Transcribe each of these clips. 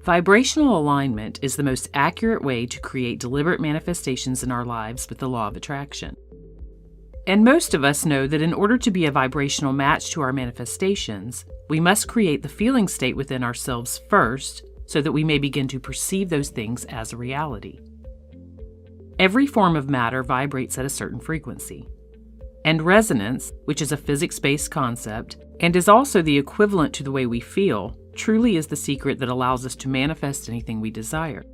Vibrational alignment is the most accurate way to create deliberate manifestations in our lives with the law of attraction. And most of us know that in order to be a vibrational match to our manifestations, we must create the feeling state within ourselves first so that we may begin to perceive those things as a reality. Every form of matter vibrates at a certain frequency. And resonance, which is a physics-based concept and is also the equivalent to the way we feel, truly is the secret that allows us to manifest anything we desire.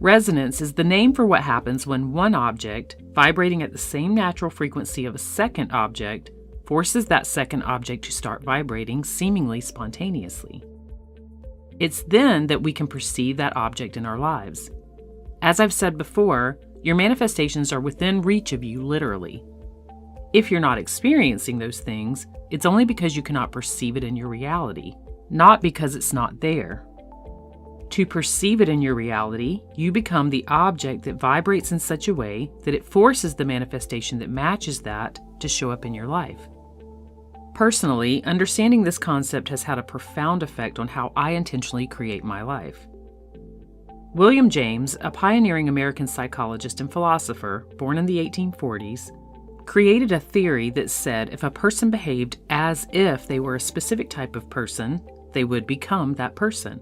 Resonance is the name for what happens when one object, vibrating at the same natural frequency of a second object, forces that second object to start vibrating seemingly spontaneously. It's then that we can perceive that object in our lives. As I've said before, your manifestations are within reach of you literally. If you're not experiencing those things, it's only because you cannot perceive it in your reality, not because it's not there. To perceive it in your reality, you become the object that vibrates in such a way that it forces the manifestation that matches that to show up in your life. Personally, understanding this concept has had a profound effect on how I intentionally create my life. William James, a pioneering American psychologist and philosopher born in the 1840s, created a theory that said if a person behaved as if they were a specific type of person, they would become that person.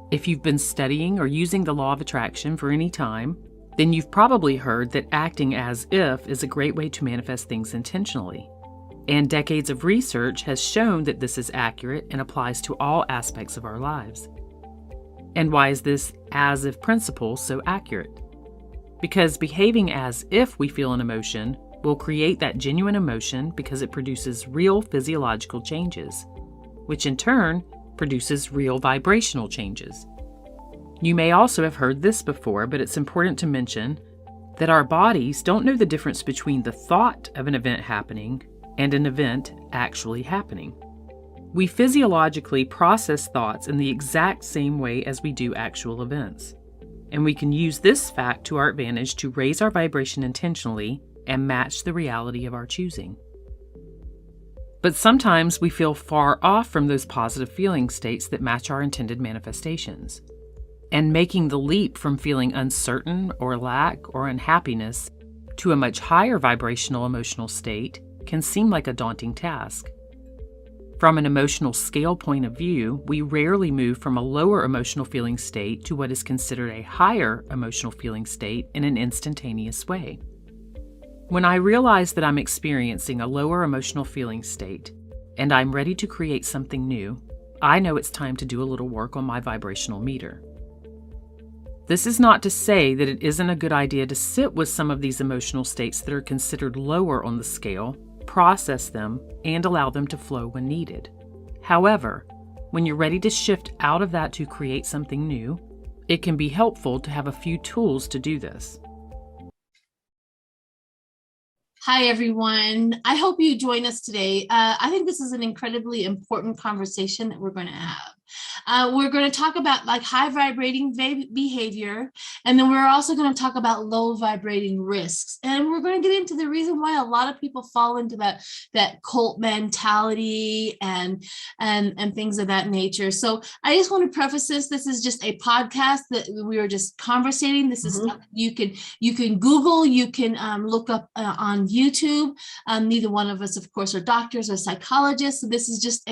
If you've been studying or using the law of attraction for any time, then you've probably heard that acting as if is a great way to manifest things intentionally. And decades of research has shown that this is accurate and applies to all aspects of our lives. And why is this as if principle so accurate? Because behaving as if we feel an emotion will create that genuine emotion because it produces real physiological changes, which in turn produces real vibrational changes. You may also have heard this before, but it's important to mention that our bodies don't know the difference between the thought of an event happening and an event actually happening. We physiologically process thoughts in the exact same way as we do actual events. And we can use this fact to our advantage to raise our vibration intentionally and match the reality of our choosing. But sometimes we feel far off from those positive feeling states that match our intended manifestations. And making the leap from feeling uncertain or lack or unhappiness to a much higher vibrational emotional state can seem like a daunting task. From an emotional scale point of view, we rarely move from a lower emotional feeling state to what is considered a higher emotional feeling state in an instantaneous way. When I realize that I'm experiencing a lower emotional feeling state and I'm ready to create something new, I know it's time to do a little work on my vibrational meter. This is not to say that it isn't a good idea to sit with some of these emotional states that are considered lower on the scale, process them, and allow them to flow when needed. However, when you're ready to shift out of that to create something new, it can be helpful to have a few tools to do this. Hi, everyone. I hope you join us today. I think this is an incredibly important conversation that we're going to have. We're going to talk about like high vibrating behavior, and then we're also going to talk about low vibrating risks. And we're going to get into the reason why a lot of people fall into that cult mentality and things of that nature. So I just want to preface this. This is just a podcast that we are just conversating. This is stuff you can Google, you can look up on YouTube. Neither one of us, of course, are doctors or psychologists. So this is just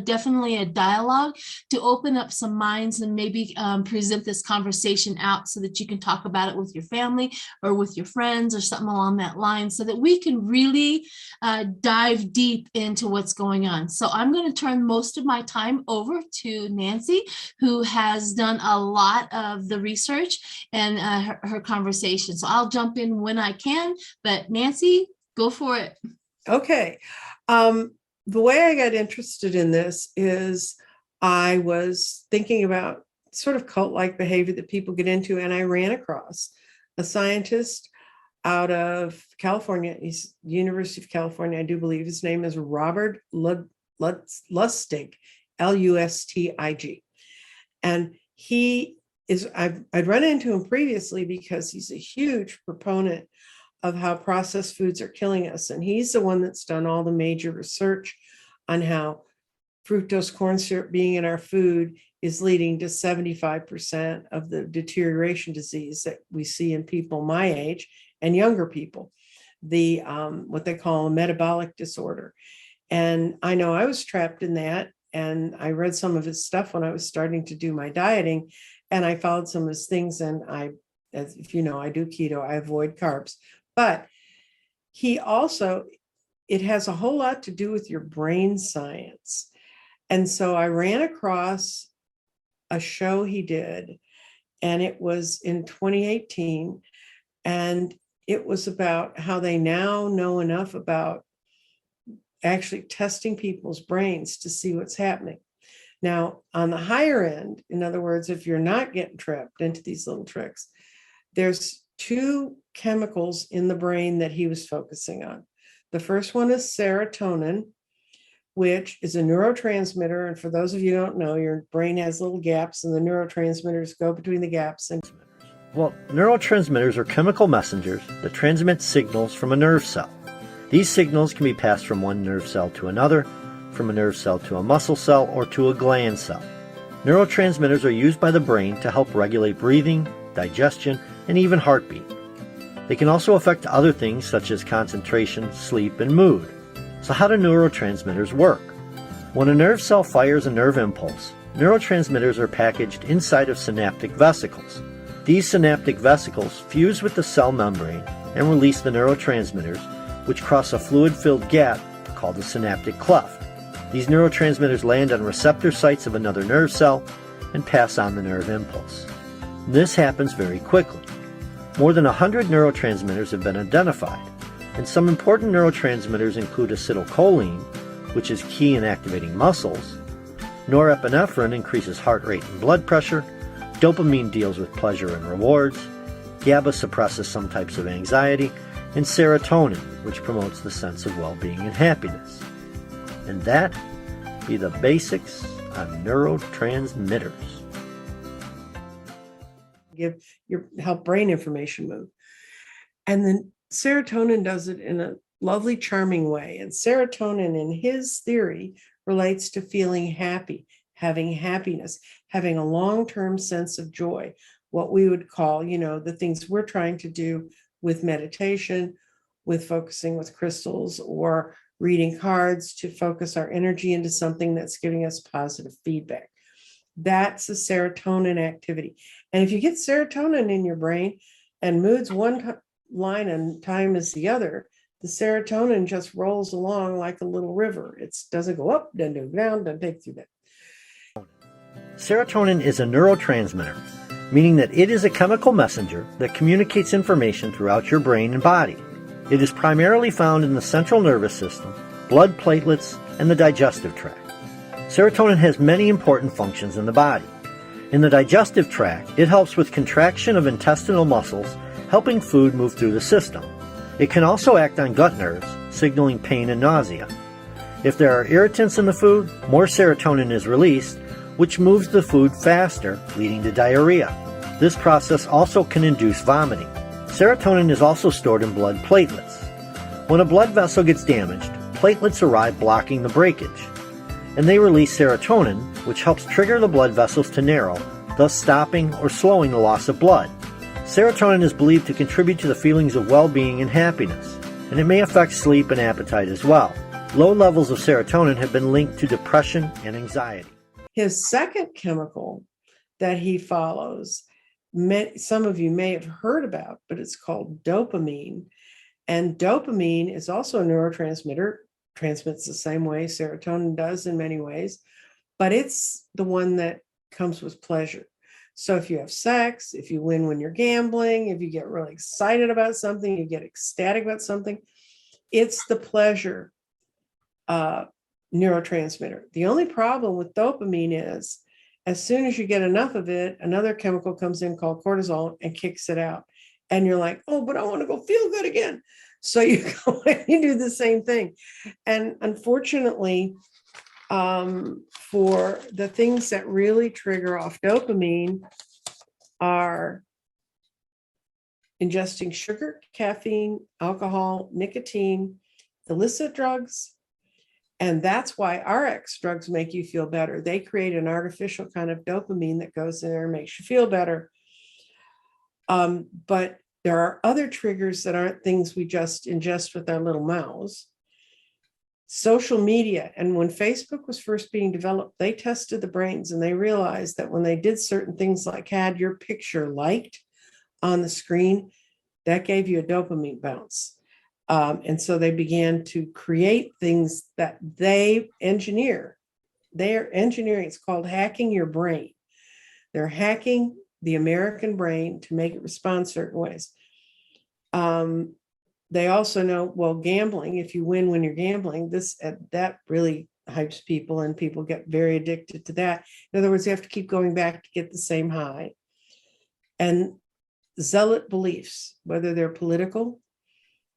definitely a dialogue to open up some minds and maybe present this conversation out so that you can talk about it with your family or with your friends or something along that line so that we can really dive deep into what's going on. So I'm going to turn most of my time over to Nancy, who has done a lot of the research and her conversation. So I'll jump in when I can, but Nancy, go for it. Okay. The way I got interested in this is I was thinking about sort of cult-like behavior that people get into, and I ran across a scientist out of California. He's University of California, I do believe. His name is Robert Lustig, Lustig. And he is, I'd run into him previously because he's a huge proponent of how processed foods are killing us. And he's the one that's done all the major research on how fructose corn syrup being in our food is leading to 75% of the deterioration disease that we see in people my age and younger people, the what they call a metabolic disorder. And I know I was trapped in that. And I read some of his stuff when I was starting to do my dieting, and I followed some of his things. And as if you know, I do keto, I avoid carbs, but he also, it has a whole lot to do with your brain science. And so I ran across a show he did, and it was in 2018. And it was about how they now know enough about actually testing people's brains to see what's happening. Now, on the higher end, in other words, if you're not getting trapped into these little tricks, there's two chemicals in the brain that he was focusing on. The first one is serotonin, which is a neurotransmitter. And for those of you who don't know, your brain has little gaps and the neurotransmitters go between the gaps. And well, neurotransmitters are chemical messengers that transmit signals from a nerve cell. These signals can be passed from one nerve cell to another, from a nerve cell to a muscle cell, or to a gland cell. Neurotransmitters are used by the brain to help regulate breathing, digestion, and even heartbeat. They can also affect other things such as concentration, sleep, and mood. So how do neurotransmitters work? When a nerve cell fires a nerve impulse, neurotransmitters are packaged inside of synaptic vesicles. These synaptic vesicles fuse with the cell membrane and release the neurotransmitters, which cross a fluid-filled gap called the synaptic cleft. These neurotransmitters land on receptor sites of another nerve cell and pass on the nerve impulse. This happens very quickly. More than 100 neurotransmitters have been identified, and some important neurotransmitters include acetylcholine, which is key in activating muscles. Norepinephrine increases heart rate and blood pressure. Dopamine deals with pleasure and rewards. GABA suppresses some types of anxiety, and serotonin, which promotes the sense of well-being and happiness. And that be the basics on neurotransmitters. Help brain information move. And then serotonin does it in a lovely, charming way. And serotonin, in his theory, relates to feeling happy, having happiness, having a long-term sense of joy, what we would call, the things we're trying to do with meditation, with focusing with crystals, or reading cards to focus our energy into something that's giving us positive feedback. That's a serotonin activity. And if you get serotonin in your brain and mood's one line and time is the other, the serotonin just rolls along like a little river. It doesn't go up, doesn't go down, doesn't take through that. Serotonin is a neurotransmitter, meaning that it is a chemical messenger that communicates information throughout your brain and body. It is primarily found in the central nervous system, blood platelets, and the digestive tract. Serotonin has many important functions in the body. In the digestive tract, it helps with contraction of intestinal muscles, helping food move through the system. It can also act on gut nerves, signaling pain and nausea. If there are irritants in the food, more serotonin is released, which moves the food faster, leading to diarrhea. This process also can induce vomiting. Serotonin is also stored in blood platelets. When a blood vessel gets damaged, platelets arrive blocking the breakage, and they release serotonin, which helps trigger the blood vessels to narrow, thus stopping or slowing the loss of blood. Serotonin is believed to contribute to the feelings of well-being and happiness, and it may affect sleep and appetite as well. Low levels of serotonin have been linked to depression and anxiety. His second chemical that he follows, some of you may have heard about, but it's called dopamine. And dopamine is also a neurotransmitter, transmits the same way serotonin does in many ways, but it's the one that comes with pleasure. So if you have sex, if you win when you're gambling, if you get really excited about something, you get ecstatic about something, it's the pleasure neurotransmitter. The only problem with dopamine is as soon as you get enough of it, another chemical comes in called cortisol and kicks it out. And you're like, oh, but I want to go feel good again. So you go and you do the same thing. And unfortunately, for the things that really trigger off dopamine are ingesting sugar, caffeine, alcohol, nicotine, illicit drugs, And that's why RX drugs make you feel better. They create an artificial kind of dopamine that goes in there and makes you feel better. But there are other triggers that aren't things we just ingest with our little mouths. Social media. And when Facebook was first being developed, they tested the brains and they realized that when they did certain things like had your picture liked on the screen, that gave you a dopamine bounce. And so they began to create things that they engineer. They're engineering, it's called hacking your brain. They're hacking the American brain to make it respond certain ways. They also know, well, gambling, if you win when you're gambling, that really hypes people and people get very addicted to that. In other words, you have to keep going back to get the same high. And zealot beliefs, whether they're political,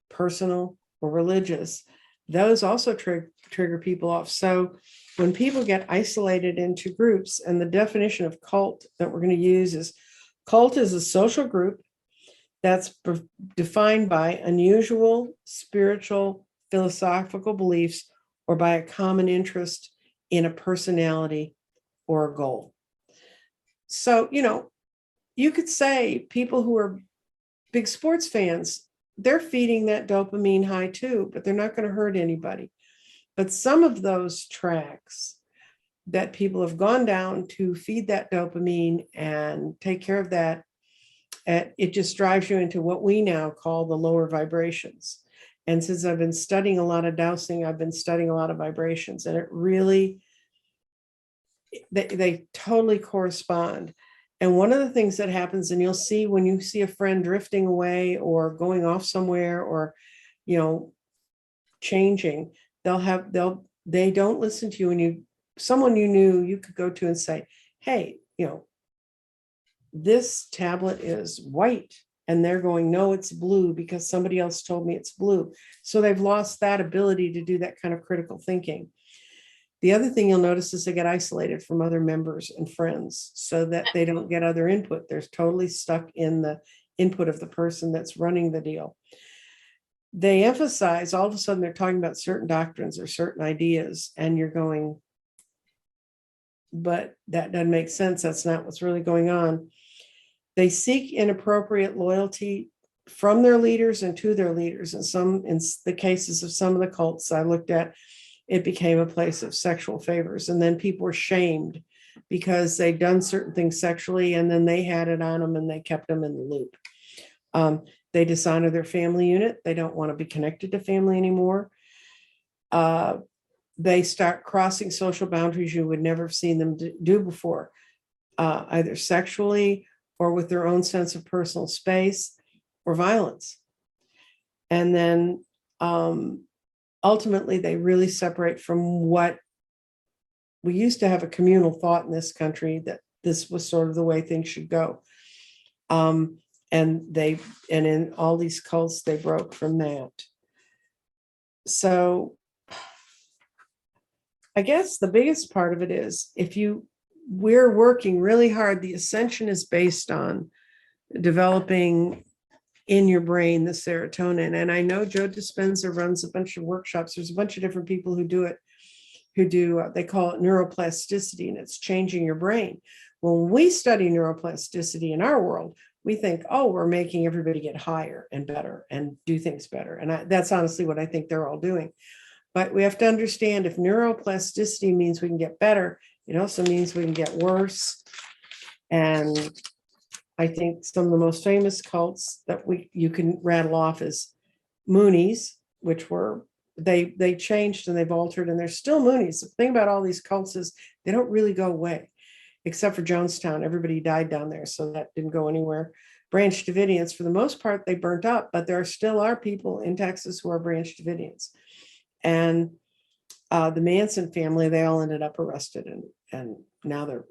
personal, or religious, those also trigger people off. So when people get isolated into groups, and the definition of cult that we're going to use is cult is a social group that's defined by unusual spiritual, philosophical beliefs, or by a common interest in a personality or a goal. So, you could say people who are big sports fans, they're feeding that dopamine high too, but they're not going to hurt anybody. But some of those tracks that people have gone down to feed that dopamine and take care of that, it just drives you into what we now call the lower vibrations. And since I've been studying a lot of dowsing, I've been studying a lot of vibrations, and it really, they totally correspond. And one of the things that happens, and you'll see when you see a friend drifting away or going off somewhere or, changing, they don't listen to you. And someone you knew you could go to and say, hey, this tablet is white. And they're going, no, it's blue because somebody else told me it's blue. So they've lost that ability to do that kind of critical thinking. The other thing you'll notice is they get isolated from other members and friends so that they don't get other input. They're totally stuck in the input of the person that's running the deal. They emphasize, all of a sudden they're talking about certain doctrines or certain ideas, and you're going, but that doesn't make sense. That's not what's really going on. They seek inappropriate loyalty from their leaders and to their leaders. And in the cases of some of the cults I looked at, it became a place of sexual favors. And then people were shamed because they'd done certain things sexually, and then they had it on them and they kept them in the loop. They dishonor their family unit. They don't want to be connected to family anymore. They start crossing social boundaries you would never have seen them do before, either sexually or with their own sense of personal space or violence. And then ultimately, they really separate from what we used to have a communal thought in this country that this was sort of the way things should go. And in all these cults, they broke from that. So I guess the biggest part of it is we're working really hard. The ascension is based on developing in your brain the serotonin. And I know Joe Dispenza runs a bunch of workshops. There's a bunch of different people who do it, they call it neuroplasticity, and it's changing your brain. When we study neuroplasticity in our world, we think, oh, we're making everybody get higher and better and do things better. And that's honestly what I think they're all doing. But we have to understand, if neuroplasticity means we can get better, it also means we can get worse. And I think some of the most famous cults that you can rattle off is Moonies, which were, they changed and they've altered, and they're still Moonies. The thing about all these cults is they don't really go away, except for Jonestown. Everybody died down there, so that didn't go anywhere. Branch Davidians, for the most part, they burnt up, but there still are people in Texas who are Branch Davidians. And the Manson family, they all ended up arrested, and now the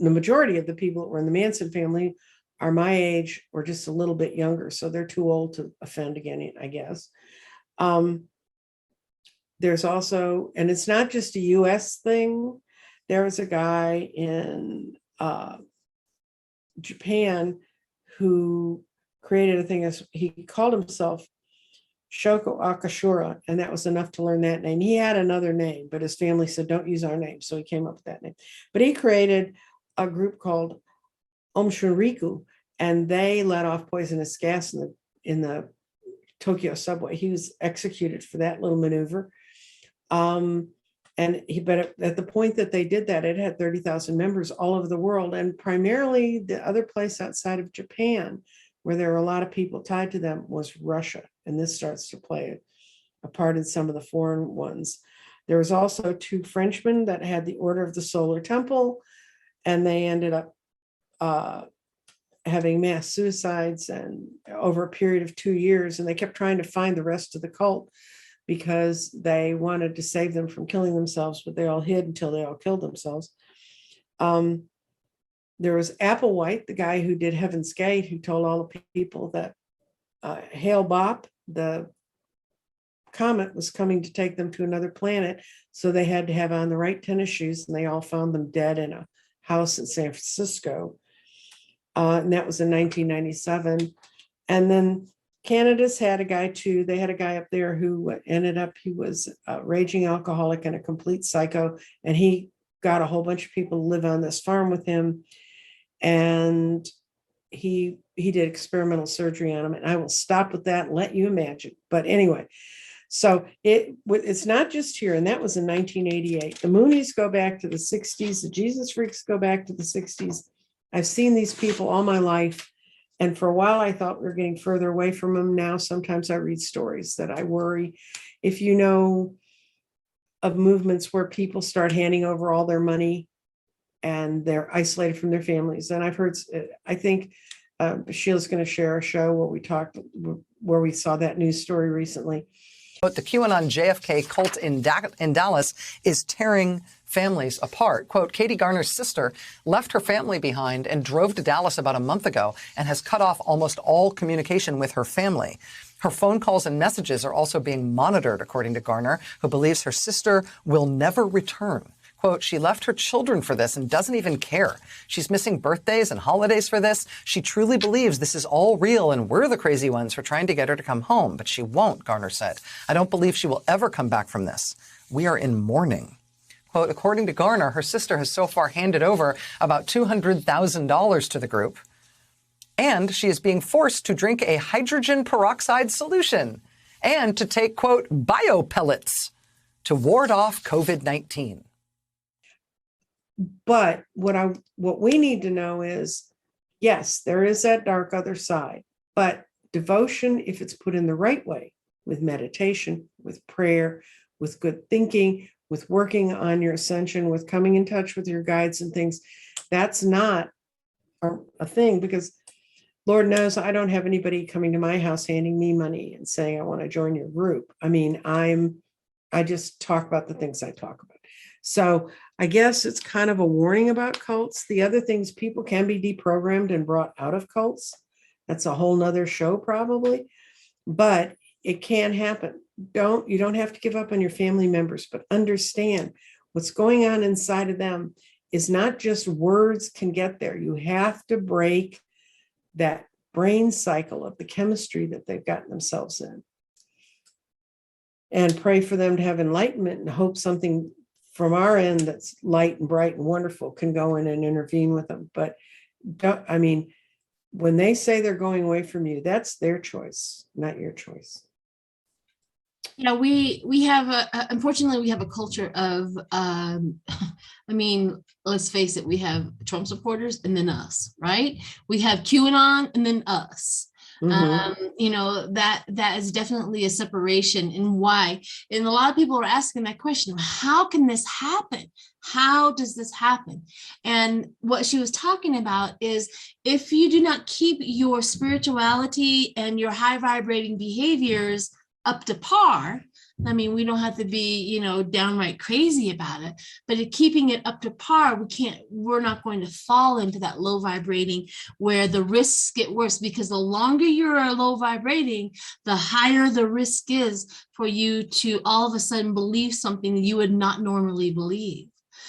majority of the people that were in the Manson family are my age or just a little bit younger, so they're too old to offend again, I guess. There's also, and it's not just a US thing, there was a guy in Japan who created a thing, he called himself Shoko Akashura, and that was enough to learn that name. He had another name, but his family said, don't use our name. So he came up with that name. But he created a group called Om Shunriku, and they let off poisonous gas in the Tokyo subway. He was executed for that little maneuver. But at the point that they did that, it had 30,000 members all over the world, and primarily the other place outside of Japan, where there were a lot of people tied to them, was Russia. And this starts to play a part in some of the foreign ones. There was also 2 Frenchmen that had the Order of the Solar Temple, and they ended up having mass suicides and over a period of 2 years. And they kept trying to find the rest of the cult because they wanted to save them from killing themselves, but they all hid until they all killed themselves. There was Applewhite, the guy who did Heaven's Gate, who told all the people that Hale Bopp, the comet, was coming to take them to another planet. So they had to have on the right tennis shoes, and they all found them dead in a house in San Francisco. And that was in 1997. And then Canada's had a guy too. They had a guy up there who ended up, he was a raging alcoholic and a complete psycho. And he got a whole bunch of people to live on this farm with him. And he did experimental surgery on him. And I will stop with that and let you imagine. But anyway, so it's not just here. And that was in 1988. The Moonies go back to the 60s. The Jesus Freaks go back to the 60s. I've seen these people all my life. And for a while, I thought we were getting further away from them. Now, sometimes I read stories that I worry. If you know of movements where people start handing over all their money and they're isolated from their families. And I've heard, I think Sheila's going to share a show where we saw that news story recently. But the QAnon JFK cult in Dallas is tearing families apart. Quote, Katie Garner's sister left her family behind and drove to Dallas about a month ago and has cut off almost all communication with her family. Her phone calls and messages are also being monitored, according to Garner, who believes her sister will never return. Quote, she left her children for this and doesn't even care. She's missing birthdays and holidays for this. She truly believes this is all real and we're the crazy ones for trying to get her to come home, but she won't, Garner said. I don't believe she will ever come back from this. We are in mourning. Quote, according to Garner, her sister has so far handed over about $200,000 to the group, and she is being forced to drink a hydrogen peroxide solution and to take, quote, biopellets to ward off COVID-19. But what we need to know is, yes, there is that dark other side, but devotion, if it's put in the right way, with meditation, with prayer, with good thinking, with working on your ascension, with coming in touch with your guides and things, that's not a thing, because Lord knows I don't have anybody coming to my house handing me money and saying, I want to join your group. I mean, I just talk about the things I talk about. So I guess it's kind of a warning about cults. The other things, people can be deprogrammed and brought out of cults. That's a whole nother show probably, but it can happen. You don't have to give up on your family members, but understand what's going on inside of them is not just words can get there. You have to break that brain cycle of the chemistry that they've gotten themselves in, and pray for them to have enlightenment and hope something from our end that's light and bright and wonderful can go in and intervene with them. But when they say they're going away from you, that's their choice, not your choice. You know, we have unfortunately we have a culture of let's face it, we have Trump supporters and then us, right? We have QAnon and then us. Mm-hmm. That is definitely a separation. And why? And a lot of people are asking that question, how can this happen? How does this happen? And what she was talking about is, if you do not keep your spirituality and your high vibrating behaviors up to par, I mean, we don't have to be, downright crazy about it, but keeping it up to par, we're not going to fall into that low vibrating where the risks get worse, because the longer you're low vibrating, the higher the risk is for you to all of a sudden believe something you would not normally believe.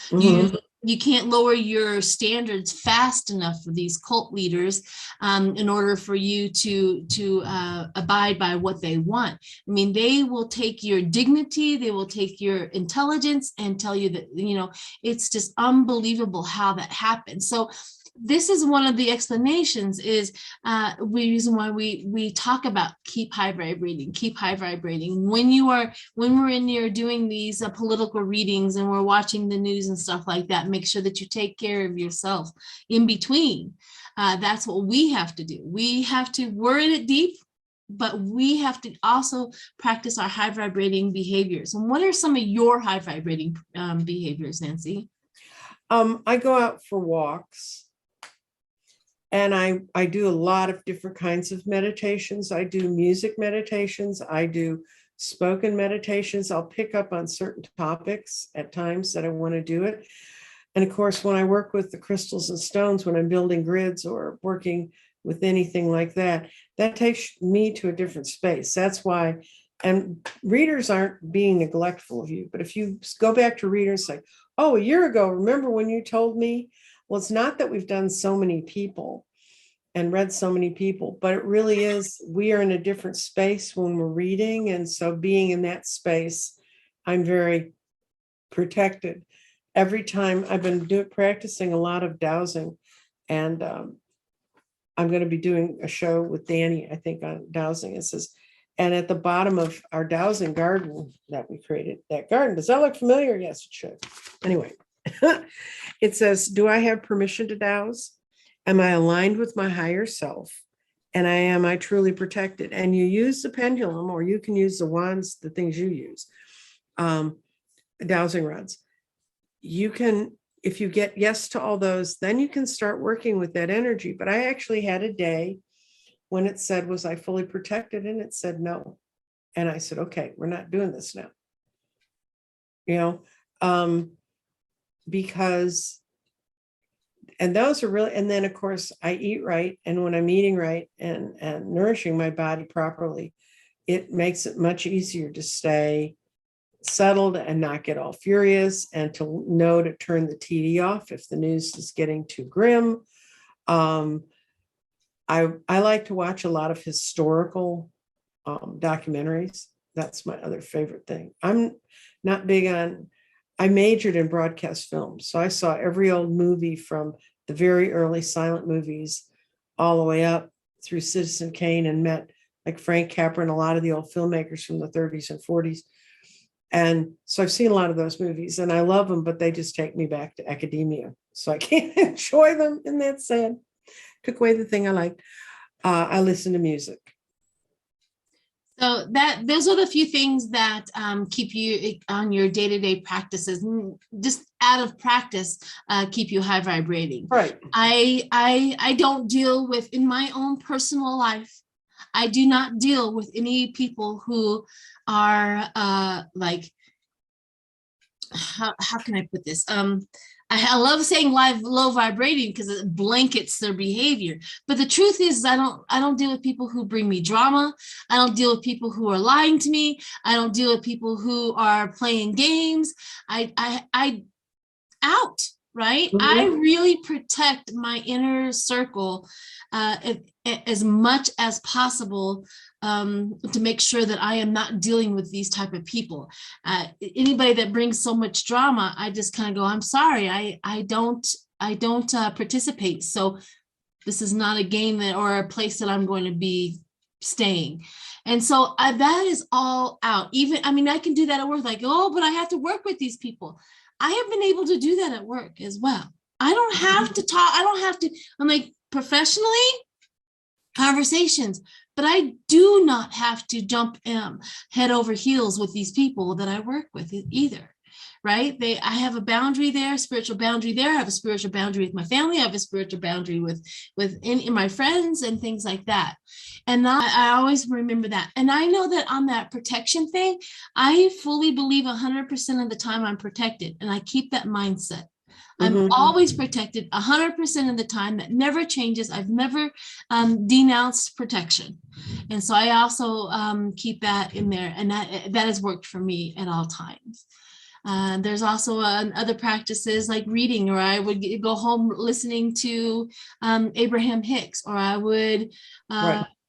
Mm-hmm. you can't lower your standards fast enough for these cult leaders in order for you to abide by what they want. I mean, they will take your dignity, they will take your intelligence and tell you that, you know, it's just unbelievable how that happens. So this is one of the explanations is reason why we talk about keep high vibrating. When we're in here doing these political readings and we're watching the news and stuff like that, make sure that you take care of yourself in between. That's what we have to do. We have to, we're in it deep, but we have to also practice our high vibrating behaviors. And what are some of your high vibrating behaviors, Nancy? I go out for walks. And I do a lot of different kinds of meditations. I do music meditations. I do spoken meditations. I'll pick up on certain topics at times that I want to do it. And of course, when I work with the crystals and stones, when I'm building grids or working with anything like that, that takes me to a different space. That's why, and readers aren't being neglectful of you, but if you go back to readers and say, oh, a year ago, remember when you told me? Well, it's not that we've done so many people and read so many people, but it really is, we are in a different space when we're reading. And so being in that space, I'm very protected. Every time I've been practicing a lot of dowsing, and I'm going to be doing a show with Danny, I think, on dowsing. It says, and at the bottom of our dowsing garden that we created, that garden, does that look familiar? Yes, it should. Anyway. It says, do I have permission to douse? Am I aligned with my higher self? And am I truly protected? And you use the pendulum, or you can use the wands, the things you use, dowsing rods. You can, if you get yes to all those, then you can start working with that energy. But I actually had a day when it said, was I fully protected? And it said no. And I said, okay, we're not doing this now. You know, because, and those are really, and then of course I eat right. And when I'm eating right and nourishing my body properly, it makes it much easier to stay settled and not get all furious, and to know to turn the TV off if the news is getting too grim. I like to watch a lot of historical documentaries. That's my other favorite thing. I'm not big on, I majored in broadcast film. So I saw every old movie from the very early silent movies all the way up through Citizen Kane, and met like Frank Capra and a lot of the old filmmakers from the 30s and 40s. And so I've seen a lot of those movies and I love them, but they just take me back to academia. So I can't enjoy them, and that's sad. Took away the thing I liked. I listen to music. So those are the few things that keep you on your day-to-day practices, just out of practice, keep you high vibrating. Right. I don't deal with, in my own personal life, I do not deal with any people who are like, how can I put this? I love saying low vibrating because it blankets their behavior. But the truth is, I don't deal with people who bring me drama. I don't deal with people who are lying to me. I don't deal with people who are playing games. I out, right? Mm-hmm. I really protect my inner circle as much as possible to make sure that I am not dealing with these type of people. Anybody that brings so much drama, I just kind of go, I'm sorry, I don't participate. So this is not a game or a place that I'm going to be staying. And so that is all out. Even, I mean, I can do that at work, like, oh, but I have to work with these people. I have been able to do that at work as well. I don't have to talk. I don't have to, I'm like, professionally, conversations, but I do not have to jump head over heels with these people that I work with either, right? I have a boundary there, spiritual boundary there. I have a spiritual boundary with my family. I have a spiritual boundary with in my friends and things like that. And I always remember that. And I know that on that protection thing, I fully believe 100% of the time I'm protected, and I keep that mindset. I'm always protected 100% of the time. That never changes. I've never denounced protection. And so I also keep that in there. And that has worked for me at all times. There's also other practices like reading, or I would go home listening to Abraham Hicks, or I would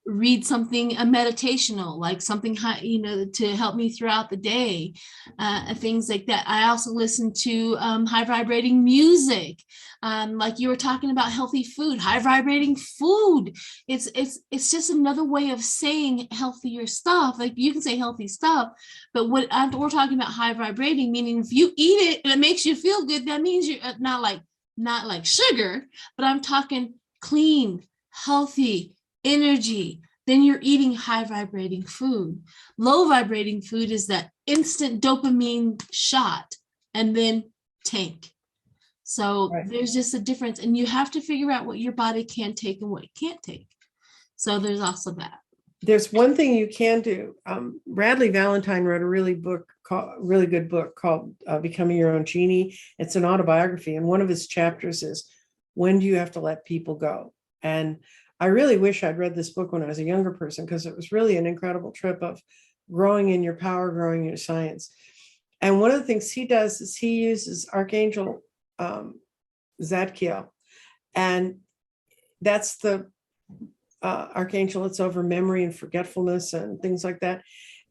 read something meditational, like something high, to help me throughout the day, things like that. I also listen to high vibrating music, like you were talking about healthy food, high vibrating food. It's just another way of saying healthier stuff. Like you can say healthy stuff, but we're talking about high vibrating, meaning if you eat it and it makes you feel good, that means you're not like sugar, but I'm talking clean, healthy energy, then you're eating high vibrating food. Low vibrating food is that instant dopamine shot and then tank. So there's just a difference, and you have to figure out what your body can take and what it can't take. So there's also that. There's one thing you can do. Radley Valentine wrote a really good book called Becoming Your Own Genie. It's an autobiography, and one of his chapters is, when do you have to let people go? And I really wish I'd read this book when I was a younger person, because it was really an incredible trip of growing in your power, growing in your science. And one of the things he does is he uses Archangel Zadkiel, and that's the archangel that's over memory and forgetfulness and things like that.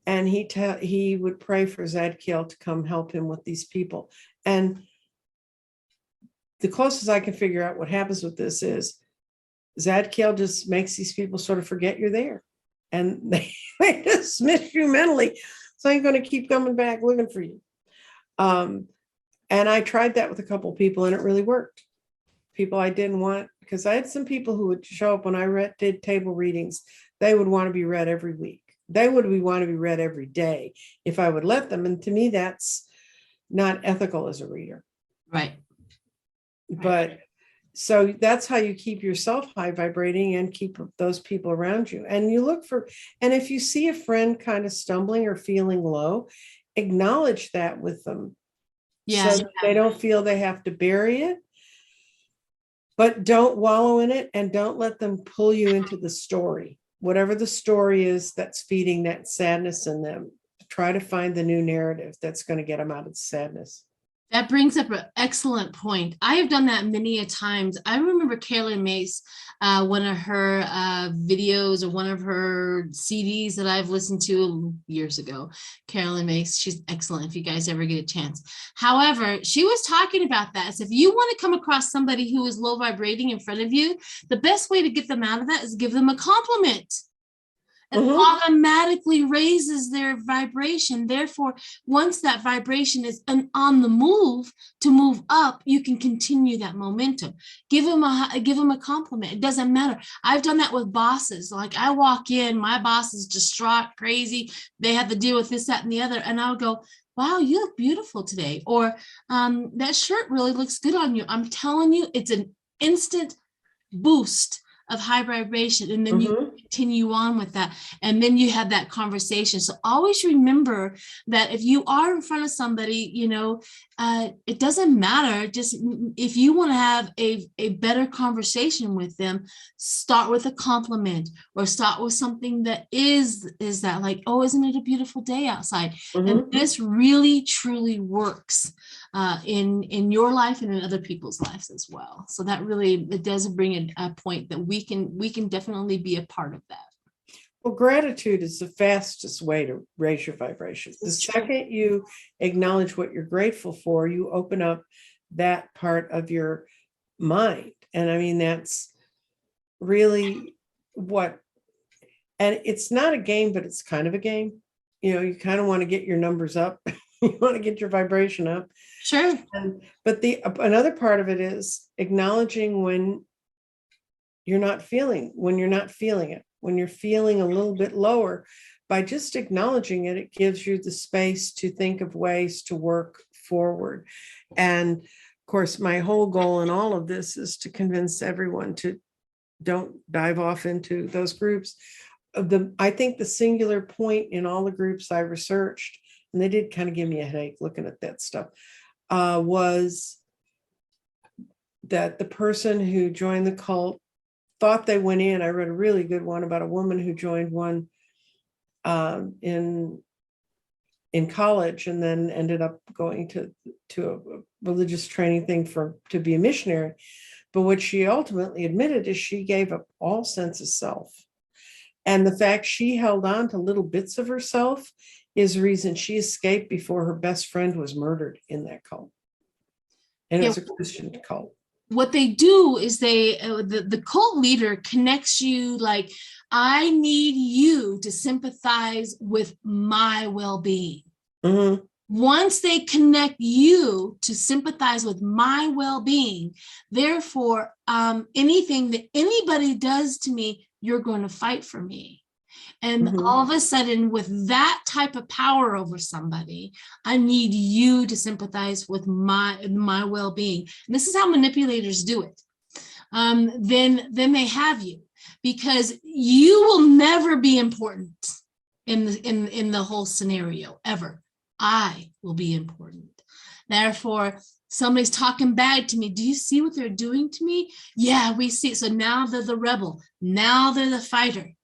And he would pray for Zadkiel to come help him with these people. And the closest I can figure out what happens with this is Zadkiel just makes these people sort of forget you're there, and they dismiss you mentally. So I'm going to keep coming back looking for you. And I tried that with a couple of people, and it really worked. People I didn't want, because I had some people who would show up when I did table readings. They would want to be read every week. They would want to be read every day if I would let them. And to me, that's not ethical as a reader. Right. But so that's how you keep yourself high vibrating and keep those people around you. And you look for, and if you see a friend kind of stumbling or feeling low, acknowledge that with them. Yeah. So they don't feel they have to bury it, but don't wallow in it, and don't let them pull you into the story. Whatever the story is that's feeding that sadness in them, try to find the new narrative that's going to get them out of the sadness. That brings up an excellent point. I have done that many a times. I remember Carolyn Mace, one of her videos or one of her CDs that I've listened to years ago. Carolyn Mace, she's excellent if you guys ever get a chance. However, she was talking about that. So if you want to come across somebody who is low vibrating in front of you, the best way to get them out of that is give them a compliment. It automatically raises their vibration. Therefore, once that vibration is on the move to move up, you can continue that momentum. Give them a compliment. It doesn't matter. I've done that with bosses. Like I walk in, my boss is distraught, crazy. They have to deal with this, that, and the other. And I'll go, wow, you look beautiful today. Or that shirt really looks good on you. I'm telling you, it's an instant boost of high vibration, and then you continue on with that, and then you have that conversation. So always remember that if you are in front of somebody, it doesn't matter. Just if you want to have a better conversation with them, start with a compliment, or start with something that is that like, oh, isn't it a beautiful day outside? And this really truly works in your life and in other people's lives as well. So that really, it does bring a point that we can definitely be a part of that. Well, gratitude is the fastest way to raise your vibration. The second you acknowledge what you're grateful for, you open up that part of your mind. And I mean, that's really what, and it's not a game, but it's kind of a game. You kind of want to get your numbers up. You want to get your vibration up. Sure. But another part of it is acknowledging when you're not feeling it, when you're feeling a little bit lower. By just acknowledging it, it gives you the space to think of ways to work forward. And of course, my whole goal in all of this is to convince everyone to don't dive off into those groups. I think the singular point in all the groups I researched, and they did kind of give me a headache looking at that stuff, was that the person who joined the cult thought they went in. I read a really good one about a woman who joined one in in college, and then ended up going to a religious training thing to be a missionary. But what she ultimately admitted is she gave up all sense of self. And the fact she held on to little bits of herself is the reason she escaped before her best friend was murdered in that cult. And it's a Christian cult. What they do is the cult leader connects you like, I need you to sympathize with my well-being. Mm-hmm. Once they connect you to sympathize with my well-being, therefore, anything that anybody does to me, you're going to fight for me. And all of a sudden, with that type of power over somebody, I need you to sympathize with my well-being. And this is how manipulators do it. Then they have you, because you will never be important in the whole scenario ever. I will be important. Therefore, somebody's talking bad to me. Do you see what they're doing to me? Yeah, we see. So now they're the rebel. Now they're the fighter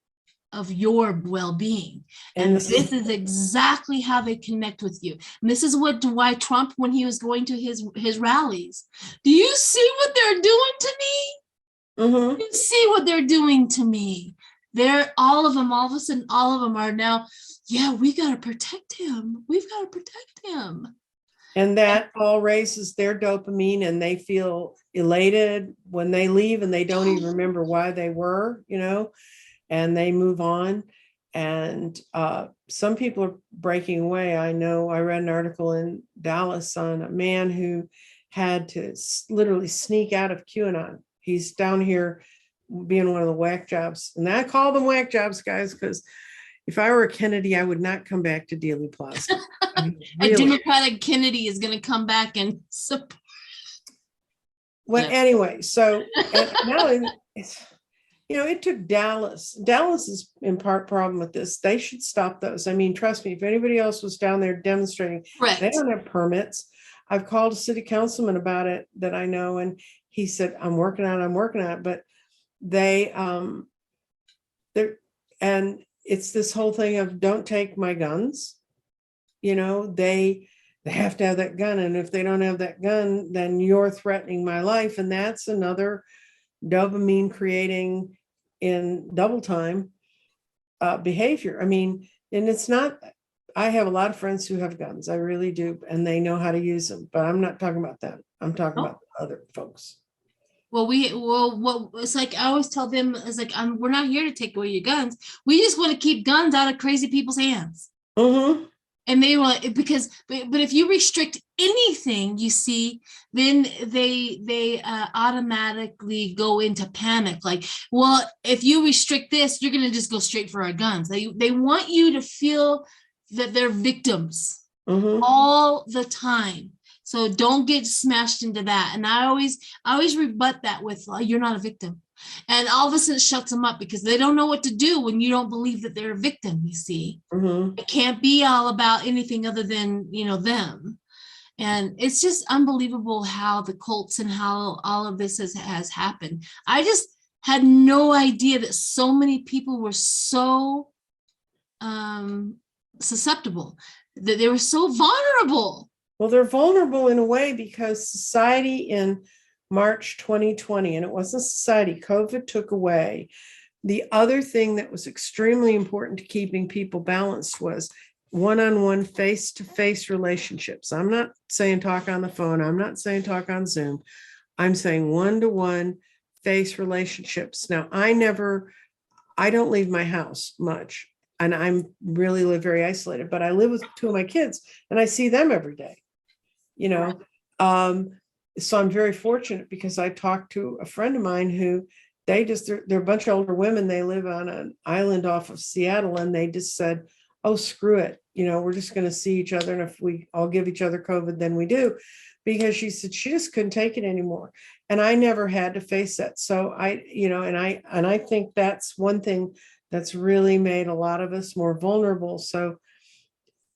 of your well-being. And this is exactly how they connect with you. And this is why Trump, when he was going to his rallies, do you see what they're doing to me? Mm-hmm. You see what they're doing to me. All of a sudden, all of them are now, yeah, we got to protect him. We've got to protect him. And that all raises their dopamine, and they feel elated when they leave, and they don't even remember why they were, and they move on. And some people are breaking away. I know I read an article in Dallas on a man who had to literally sneak out of QAnon. He's down here being one of the whack jobs. And I call them whack jobs, guys, because if I were a Kennedy, I would not come back to Dealey Plaza. A Democratic Kennedy is going to come back and support. Well, anyway, so now it took Dallas. Dallas is in part problem with this. They should stop those. I mean, trust me, if anybody else was down there demonstrating, Correct. They don't have permits. I've called a city councilman about it that I know, and he said, I'm working on it. But and it's this whole thing of don't take my guns. They have to have that gun. And if they don't have that gun, then you're threatening my life. And that's another dopamine creating in double time behavior. I mean, and it's not, I have a lot of friends who have guns. I really do. And they know how to use them, but I'm not talking about them. I'm talking about other folks. Well, it's like I always tell them, it's like, we're not here to take away your guns. We just want to keep guns out of crazy people's hands. Mm-hmm. And they want, but if you restrict anything, you see, then they automatically go into panic. Like, well, if you restrict this, you're going to just go straight for our guns. They want you to feel that they're victims all the time. So don't get smashed into that. And I always rebut that with, you're not a victim. And all of a sudden it shuts them up, because they don't know what to do when you don't believe that they're a victim, you see. It can't be all about anything other than, them. And it's just unbelievable how the cults and how all of this has happened. I just had no idea that so many people were so susceptible, that they were so vulnerable. Well, they're vulnerable in a way because society in March 2020, and it wasn't society, COVID took away. The other thing that was extremely important to keeping people balanced was one-on-one, face-to-face relationships. I'm not saying talk on the phone. I'm not saying talk on Zoom. I'm saying one-to-one face relationships. Now, I don't leave my house much, and I'm really live very isolated, but I live with two of my kids and I see them every day, So I'm very fortunate, because I talked to a friend of mine who they're a bunch of older women. They live on an island off of Seattle, and they just said, oh, screw it. We're just going to see each other. And if we all give each other COVID, then we do, because she said she just couldn't take it anymore. And I never had to face that. So I think that's one thing that's really made a lot of us more vulnerable. So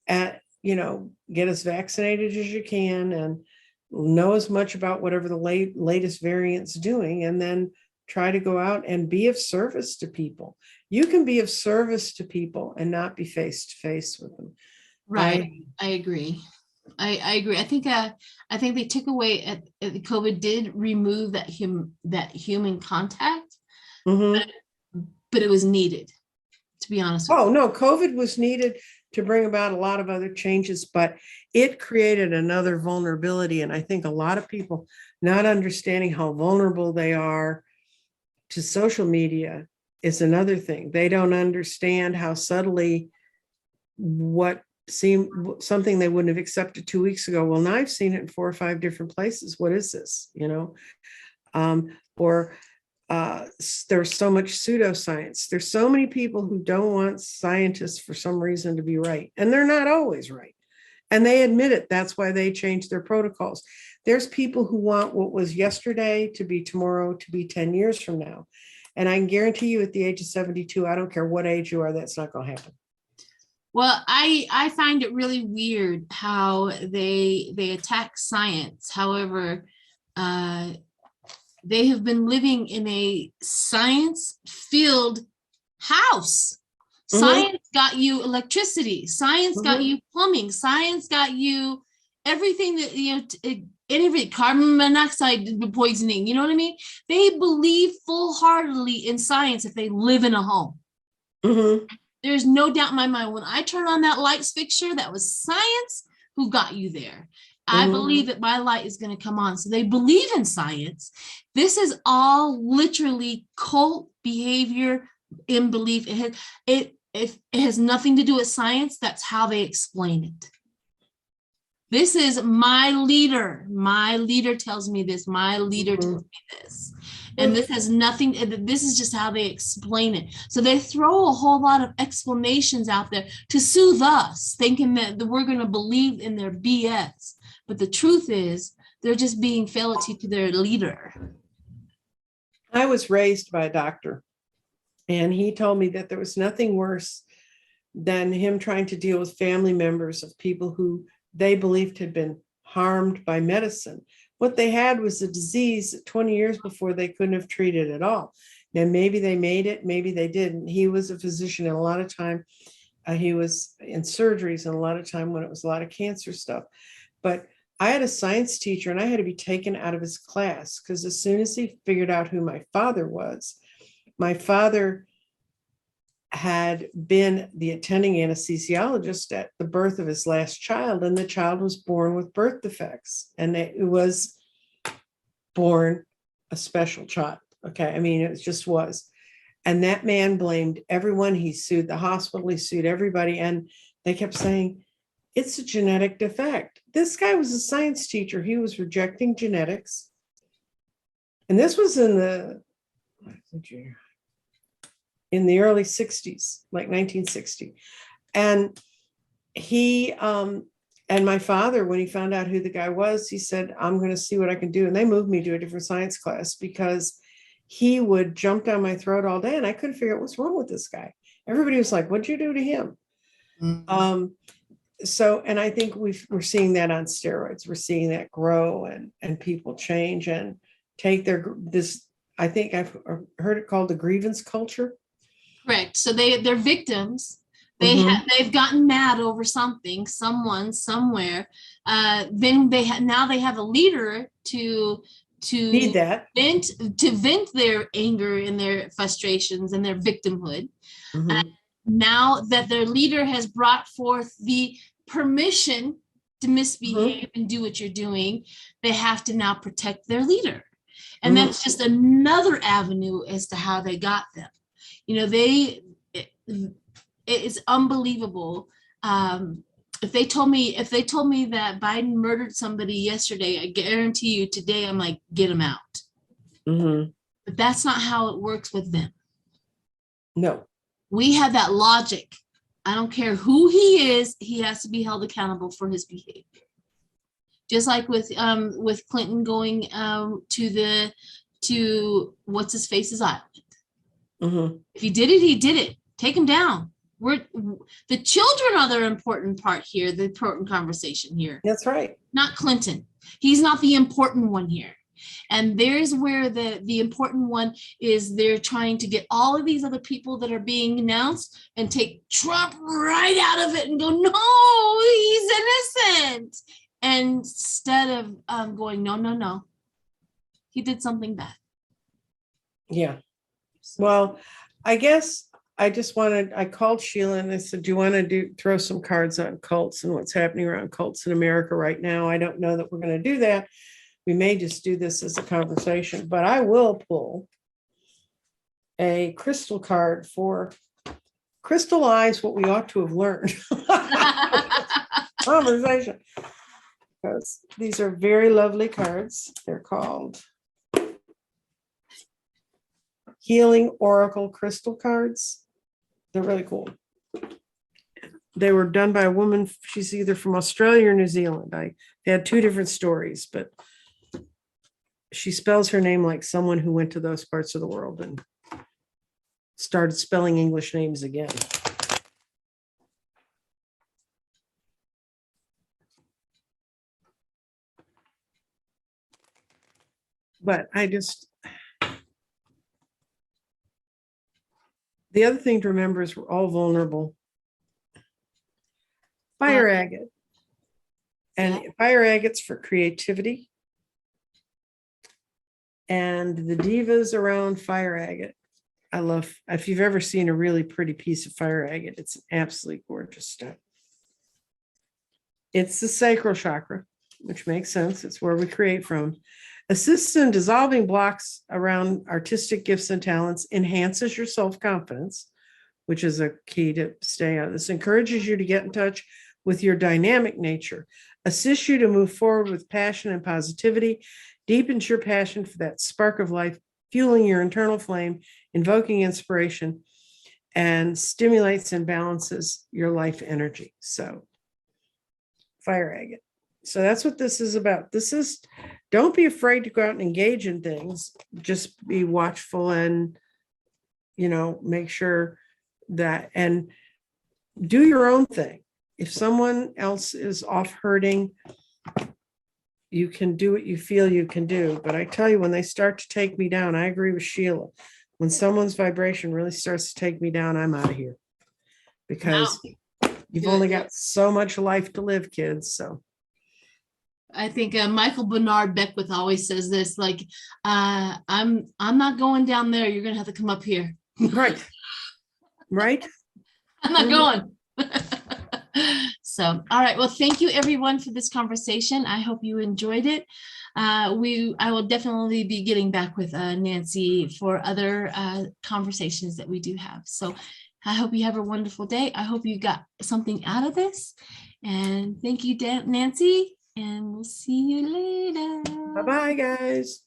get as vaccinated as you can, and know as much about whatever the latest variant's doing, and then try to go out and be of service to people. You can be of service to people and not be face to face with them. Right. I agree. I agree. I think they took away COVID did remove that human contact, Mhm. but it was needed, to be honest with Oh, no, COVID was needed to bring about a lot of other changes, but it created another vulnerability. And I think a lot of people not understanding how vulnerable they are to social media is another thing. They don't understand how subtly what seemed something they wouldn't have accepted 2 weeks ago. Well, now I've seen it in 4 or 5 different places. What is this? Or there's so much pseudoscience. There's so many people who don't want scientists for some reason to be right, and they're not always right. And they admit it. That's why they changed their protocols. There's people who want what was yesterday to be tomorrow, to be 10 years from now. And I can guarantee you at the age of 72, I don't care what age you are, that's not going to happen. Well, I find it really weird how they attack science. However, they have been living in a science-filled house. Mhm. Science got you electricity. Science got you plumbing. Science got you everything that, every carbon monoxide poisoning. You know what I mean? They believe full-heartedly in science if they live in a home. Mm-hmm. There's no doubt in my mind. When I turn on that lights fixture, that was science who got you there. I believe that my light is going to come on. So they believe in science. This is all literally cult behavior in belief. It has nothing to do with science. That's how they explain it. This is my leader. My leader tells me this. My leader tells me this. And this has nothing, this is just how they explain it. So they throw a whole lot of explanations out there to soothe us, thinking that we're going to believe in their BS. But the truth is, they're just being fealty to their leader. I was raised by a doctor, and he told me that there was nothing worse than him trying to deal with family members of people who they believed had been harmed by medicine. What they had was a disease that 20 years before they couldn't have treated at all. Now, maybe they made it, maybe they didn't. He was a physician, and a lot of time he was in surgeries, and a lot of time when it was a lot of cancer stuff. But I had a science teacher, and I had to be taken out of his class because as soon as he figured out who my father was, my father had been the attending anesthesiologist at the birth of his last child, and the child was born with birth defects, and it was born a special child. Okay, I mean, it just was. And that man blamed everyone. He sued the hospital, he sued everybody, and they kept saying, it's a genetic defect. This guy was a science teacher. He was rejecting genetics. And this was in the early 60s, like 1960. And he, and my father, when he found out who the guy was, he said, I'm going to see what I can do. And they moved me to a different science class because he would jump down my throat all day, and I couldn't figure out what's wrong with this guy. Everybody was like, what'd you do to him? So, and I think we're seeing that on steroids. We're seeing that grow, and people change and take I think I've heard it called the grievance culture. Correct. So they're victims. They've gotten mad over something, someone, somewhere. Then they have a leader to Need that. vent their anger and their frustrations and their victimhood. Now that their leader has brought forth the permission to misbehave and do what you're doing, they have to now protect their leader. And that's just another avenue as to how they got them. It's unbelievable. If they told me that Biden murdered somebody yesterday, I guarantee you today I'm like, get him out. But that's not how it works with them. No. We have that logic. I don't care who he is, he has to be held accountable for his behavior. Just like with Clinton going to what's his face's island. If he did it, he did it. Take him down. The children are the important part here, the important conversation here. That's right. Not Clinton. He's not the important one here. And there's where the important one is. They're trying to get all of these other people that are being announced and take Trump right out of it and go, no, he's innocent. And instead of going, no, he did something bad. Yeah. Well, I guess I called Sheila and I said, do you want to throw some cards on cults and what's happening around cults in America right now? I don't know that we're going to do that. We may just do this as a conversation, but I will pull a crystal card for crystallize what we ought to have learned. Conversation. Because these are very lovely cards. They're called Healing Oracle Crystal Cards. They're really cool. They were done by a woman. She's either from Australia or New Zealand. They had two different stories, but she spells her name like someone who went to those parts of the world and started spelling English names again. But the other thing to remember is we're all vulnerable. Fire agate. And fire agate's for creativity. And the divas around fire agate. I love, if you've ever seen a really pretty piece of fire agate, it's an absolutely gorgeous stuff. It's the sacral chakra, which makes sense. It's where we create from. Assists in dissolving blocks around artistic gifts and talents, enhances your self-confidence, which is a key to stay on. This encourages you to get in touch with your dynamic nature, assists you to move forward with passion and positivity, deepens your passion for that spark of life, fueling your internal flame, invoking inspiration, and stimulates and balances your life energy. So, fire agate. So that's what this is about. Don't be afraid to go out and engage in things. Just be watchful and, make sure that, and do your own thing. If someone else is off hurting, you can do what you feel you can do. But I tell you, when they start to take me down, I agree with Sheila. When someone's vibration really starts to take me down, I'm out of here. Because you've only got so much life to live, kids. So I think Michael Bernard Beckwith always says this, like, I'm not going down there. You're going to have to come up here. Right. I'm not going. So, all right. Well, thank you everyone for this conversation. I hope you enjoyed it. I will definitely be getting back with Nancy for other conversations that we do have. So I hope you have a wonderful day. I hope you got something out of this. And thank you, Nancy. And we'll see you later. Bye-bye, guys.